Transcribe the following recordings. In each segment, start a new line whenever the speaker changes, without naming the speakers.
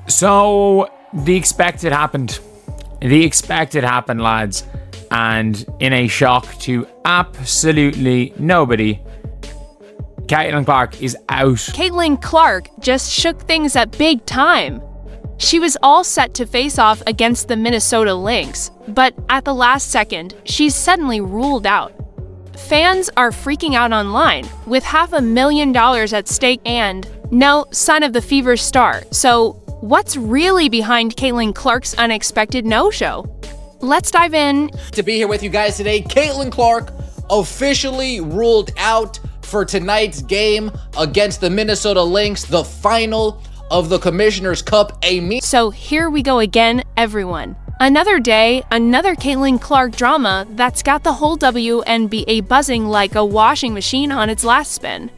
So the expected happened. The expected happened, lads. And in a shock to absolutely nobody, Caitlin Clark is out.
Caitlin Clark just shook things up big time. She was all set to face off against the Minnesota Lynx, but at the last second, she's suddenly ruled out. Fans are freaking out online, with $500,000 at stake and no sign of the Fever's star. So, what's really behind Caitlin Clark's unexpected no-show? Let's dive in.
To be here with you guys today, Caitlin Clark officially ruled out for tonight's game against the Minnesota Lynx, the final of the Commissioner's Cup.
So here we go again, everyone. Another day, another Caitlin Clark drama that's got the whole WNBA buzzing like a washing machine on its last spin.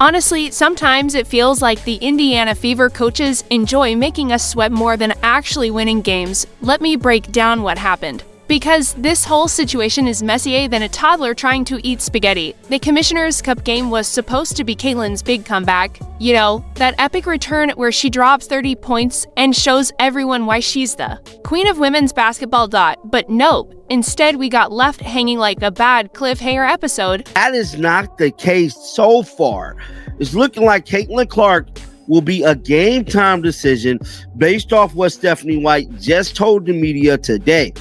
Honestly, sometimes it feels like the Indiana Fever coaches enjoy making us sweat more than actually winning games. Let me break down what happened. Because this whole situation is messier than a toddler trying to eat spaghetti. The Commissioner's Cup game was supposed to be Caitlin's big comeback. You know, that epic return where she drops 30 points and shows everyone why she's the queen of women's basketball. But nope, instead we got left hanging like a bad cliffhanger episode.
That is not the case so far. It's looking like Caitlin Clark will be a game time decision based off what Stephanie White just told the media today.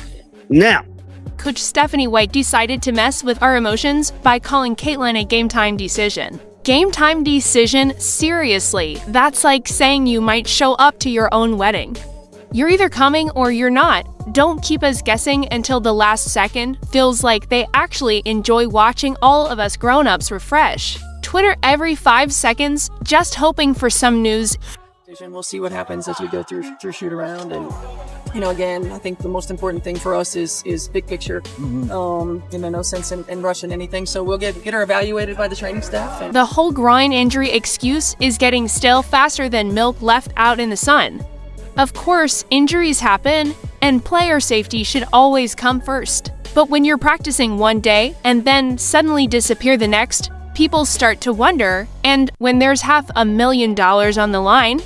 Now,
Coach Stephanie White decided to mess with our emotions by calling Caitlin a game-time decision. Game-time decision? Seriously, that's like saying you might show up to your own wedding. You're either coming or you're not. Don't keep us guessing until the last second. Feels like they actually enjoy watching all of us grown-ups refresh Twitter every 5 seconds, just hoping for some news.
We'll see what happens as we go through shoot around, and again, I think the most important thing for us is big picture. No sense in rushing anything, so we'll get her evaluated by the training staff.
The whole groin injury excuse is getting stale faster than milk left out in the sun. Of course, injuries happen, and player safety should always come first. But when you're practicing one day and then suddenly disappear the next, people start to wonder, and when there's $500,000 on the line,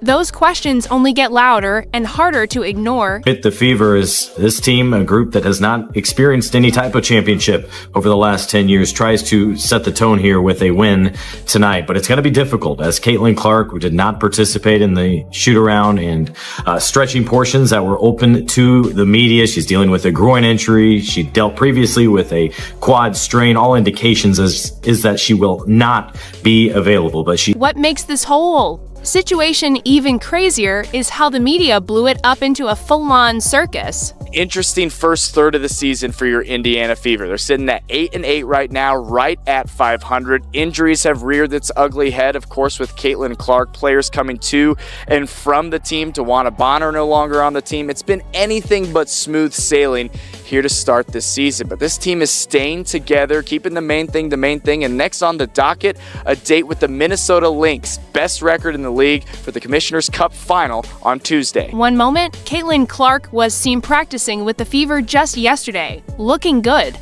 those questions only get louder and harder to ignore.
The Fever is this team, a group that has not experienced any type of championship over the last 10 years, tries to set the tone here with a win tonight. But it's going to be difficult as Caitlin Clark, who did not participate in the shoot around and stretching portions that were open to the media. She's dealing with a groin injury. She dealt previously with a quad strain. All indications is that she will not be available. But
what makes this whole situation even crazier is how the media blew it up into a full-on circus.
Interesting first third of the season for your Indiana Fever. They're sitting at 8-8 right now, right at 500. Injuries have reared its ugly head, of course, with Caitlin Clark. Players coming to and from the team. Tawana Bonner no longer on the team. It's been anything but smooth sailing here to start this season. But this team is staying together, keeping the main thing, and next on the docket, a date with the Minnesota Lynx, best record in the league, for the Commissioner's Cup final on Tuesday.
One moment, Caitlin Clark was seen practicing with the Fever just yesterday, looking good.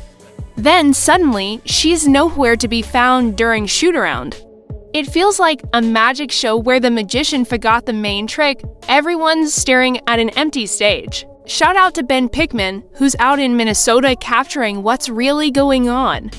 Then suddenly, she's nowhere to be found during shoot-around. It feels like a magic show where the magician forgot the main trick. Everyone's staring at an empty stage. Shout out to Ben Pickman, who's out in Minnesota capturing what's really going on.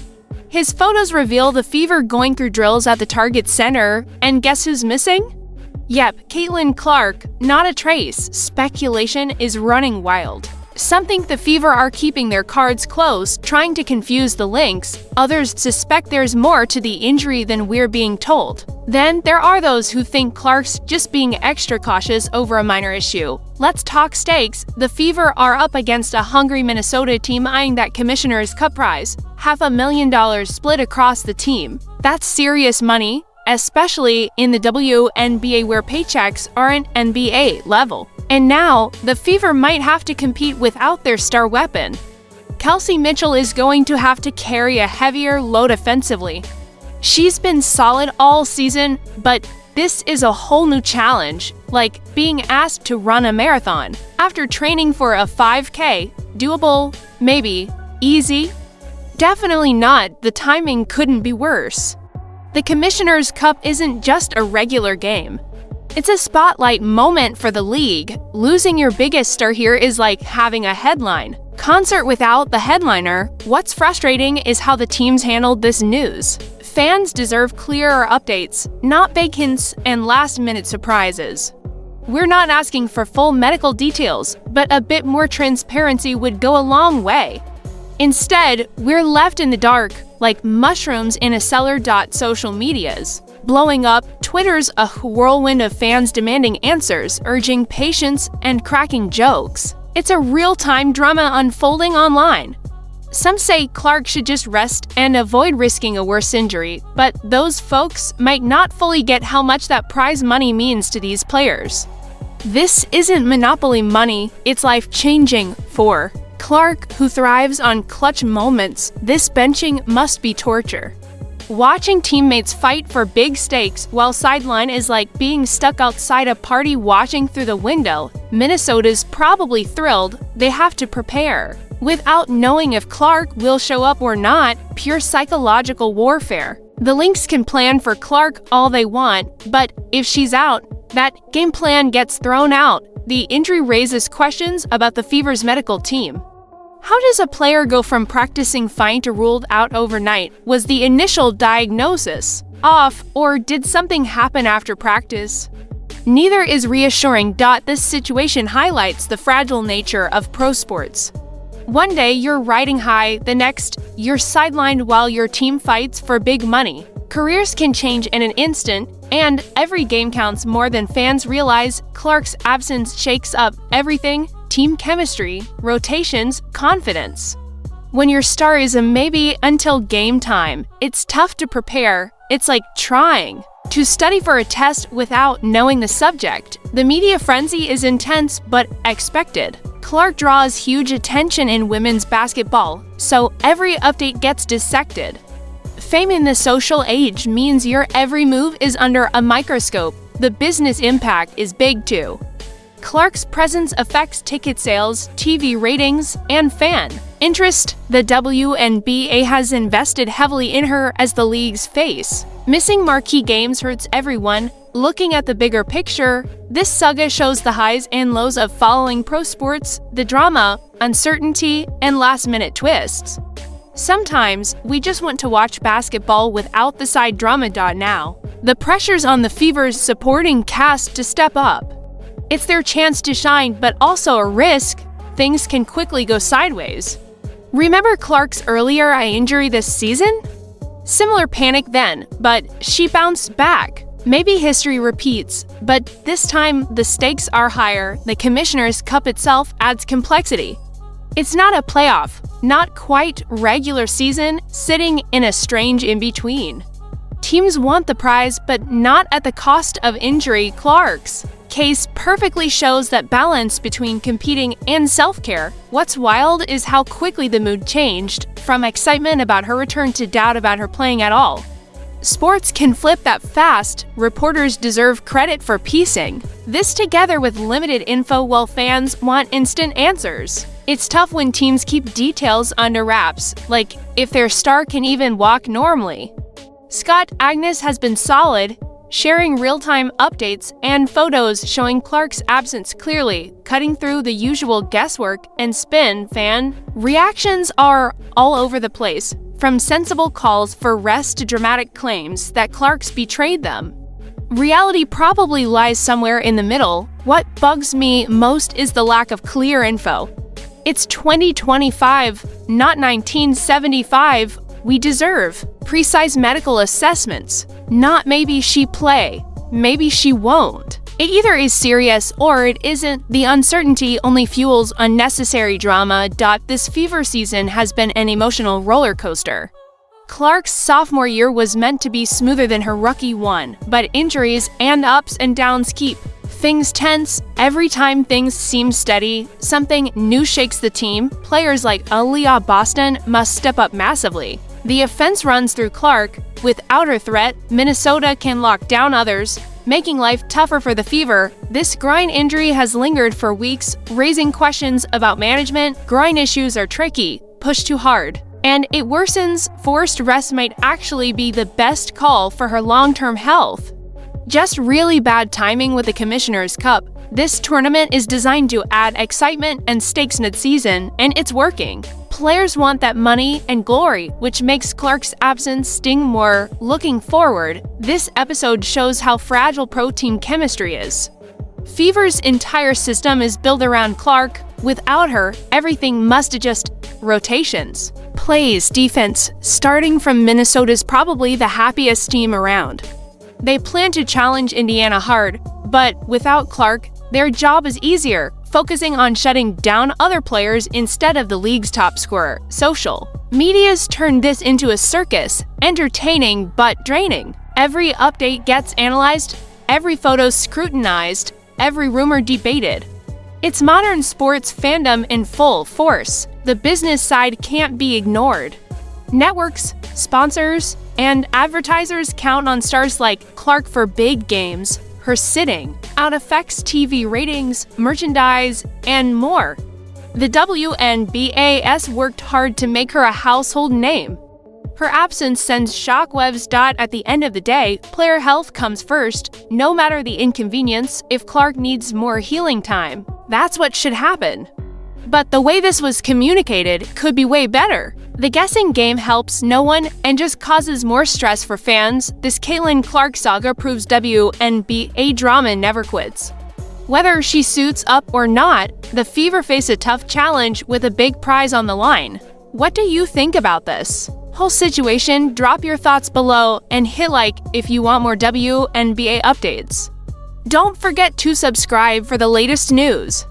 His photos reveal the Fever going through drills at the Target Center, and guess who's missing? Yep, Caitlin Clark, not a trace. Speculation is running wild. Some think the Fever are keeping their cards close, trying to confuse the Lynx. Others suspect there's more to the injury than we're being told. Then there are those who think Clark's just being extra cautious over a minor issue. Let's talk stakes. The Fever are up against a hungry Minnesota team eyeing that Commissioner's Cup prize. $500,000 split across the team. That's serious money, especially in the WNBA where paychecks aren't NBA level. And now, the Fever might have to compete without their star weapon. Kelsey Mitchell is going to have to carry a heavier load offensively. She's been solid all season, but this is a whole new challenge, like being asked to run a marathon. After training for a 5K, doable, maybe, easy? Definitely not, the timing couldn't be worse. The Commissioner's Cup isn't just a regular game. It's a spotlight moment for the league. Losing your biggest star here is like having a headline. Concert without the headliner. What's frustrating is how the teams handled this news. Fans deserve clearer updates, not big hints and last-minute surprises. We're not asking for full medical details, but a bit more transparency would go a long way. Instead, we're left in the dark, like mushrooms in a cellar. Social medias blowing up, Twitter's a whirlwind of fans demanding answers, urging patience, and cracking jokes. It's a real-time drama unfolding online. Some say Clark should just rest and avoid risking a worse injury, but those folks might not fully get how much that prize money means to these players. This isn't monopoly money, it's life-changing for Clark, who thrives on clutch moments. This benching must be torture. Watching teammates fight for big stakes while sideline is like being stuck outside a party watching through the window. Minnesota's probably thrilled. They have to prepare without knowing if Clark will show up or not. Pure psychological warfare. The Lynx can plan for Clark all they want, but if she's out, that game plan gets thrown out. The injury raises questions about the Fever's medical team. How does a player go from practicing fine to ruled out overnight? Was the initial diagnosis off, or did something happen after practice? Neither is reassuring. This situation highlights the fragile nature of pro sports. One day you're riding high, the next you're sidelined while your team fights for big money. Careers can change in an instant, and every game counts more than fans realize. Clark's absence shakes up everything: team chemistry, rotations, confidence. When your star is a maybe until game time, it's tough to prepare. It's like trying to study for a test without knowing the subject. The media frenzy is intense but expected. Clark draws huge attention in women's basketball, so every update gets dissected. Fame in the social age means your every move is under a microscope. The business impact is big too. Clark's presence affects ticket sales, TV ratings, and fan interest. The WNBA has invested heavily in her as the league's face. Missing marquee games hurts everyone. Looking at the bigger picture, this saga shows the highs and lows of following pro sports, the drama, uncertainty, and last-minute twists. Sometimes, we just want to watch basketball without the side drama. Now, the pressure's on the Fever's supporting cast to step up. It's their chance to shine, but also a risk. Things can quickly go sideways. Remember Clark's earlier eye injury this season? Similar panic then, but she bounced back. Maybe history repeats, but this time the stakes are higher. The Commissioner's Cup itself adds complexity. It's not a playoff, not quite regular season, sitting in a strange in-between. Teams want the prize, but not at the cost of injury. Clark's case perfectly shows that balance between competing and self-care. What's wild is how quickly the mood changed, from excitement about her return to doubt about her playing at all. Sports can flip that fast. Reporters deserve credit for piecing this together with limited info while fans want instant answers. It's tough when teams keep details under wraps, like if their star can even walk normally. Scott Agnes has been solid, sharing real-time updates and photos showing Clark's absence clearly, cutting through the usual guesswork and spin. Fan reactions are all over the place, from sensible calls for rest to dramatic claims that Clark's betrayed them. Reality probably lies somewhere in the middle. What bugs me most is the lack of clear info. It's 2025, not 1975. We deserve precise medical assessments, not maybe she play, maybe she won't. It either is serious or it isn't. The uncertainty only fuels unnecessary drama. This Fever season has been an emotional roller coaster. Clark's sophomore year was meant to be smoother than her rookie one, but injuries and ups and downs keep things tense. Every time things seem steady, something new shakes the team. Players like Aaliyah Boston must step up massively. The offense runs through Clark. Without her threat, Minnesota can lock down others, making life tougher for the Fever. This groin injury has lingered for weeks, raising questions about management. Groin issues are tricky, push too hard, and it worsens. Forced rest might actually be the best call for her long-term health. Just really bad timing with the Commissioner's Cup. This tournament is designed to add excitement and stakes mid-season, and it's working. Players want that money and glory, which makes Clark's absence sting more. Looking forward, this episode shows how fragile pro team chemistry is. Fever's entire system is built around Clark. Without her, everything must adjust. Rotations, plays, defense, starting from Minnesota's probably the happiest team around. They plan to challenge Indiana hard, but without Clark, their job is easier, focusing on shutting down other players instead of the league's top scorer. Social media's turned this into a circus, entertaining but draining. Every update gets analyzed, every photo scrutinized, every rumor debated. It's modern sports fandom in full force. The business side can't be ignored. Networks, sponsors, and advertisers count on stars like Clark for big games. Her sitting out affects TV ratings, merchandise, and more. The WNBA has worked hard to make her a household name. Her absence sends shockwaves. At the end of the day, player health comes first, no matter the inconvenience. If Clark needs more healing time, that's what should happen. But the way this was communicated could be way better. The guessing game helps no one and just causes more stress for fans. This Caitlin Clark saga proves WNBA drama never quits. Whether she suits up or not, the Fever face a tough challenge with a big prize on the line. What do you think about this whole situation? Drop your thoughts below and hit like if you want more WNBA updates. Don't forget to subscribe for the latest news.